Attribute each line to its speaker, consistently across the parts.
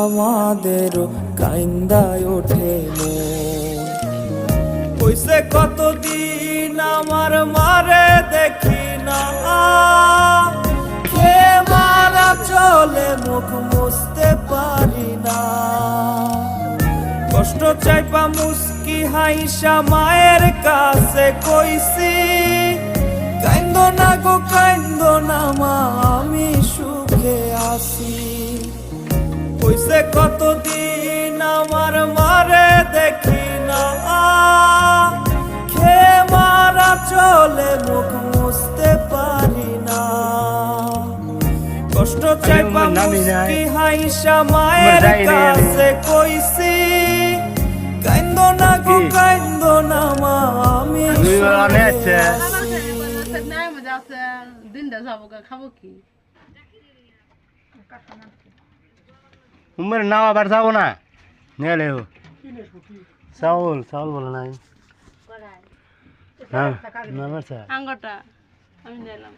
Speaker 1: আমাদেরও কাইন্দায় ওঠে কইছে কতদিন আমার মারে দেখি না কে মারা চলে মুখ মুছতে পারি না কষ্ট চাইপা মুস্কি হাইসা মায়ের কাছে কইছি কাইন্দো না গো কাইন্দো না মা আমি সুখে আছি কইছে কতদিন আমার মারে দেখি না খে মারা চলে মুখ মুছতে পারি না কষ্ট চাইপা মুস্কি হাইসা মায়ের কাছে কইছি কাইন্দো না গো কাইন্দো না মা আমি
Speaker 2: উমের নাও আবার যাবো না নেলে চাউল চাউল বলে নাই হ্যাঁ না বাচ্চা
Speaker 3: আঙ্গটা আমি নিলাম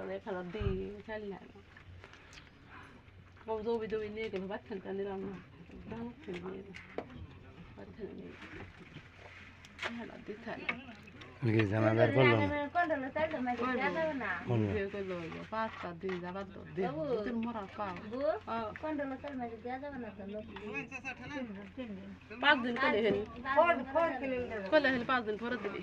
Speaker 3: এখানে দিই চাইলাম দবি দবি নিয়ে গেল বাচ্চাটা নিলাম না
Speaker 2: জানাজার করলো
Speaker 3: পাঁচটা দিন যাবার মরা পাও 5 দিন করে 5 দিন পরে দিলি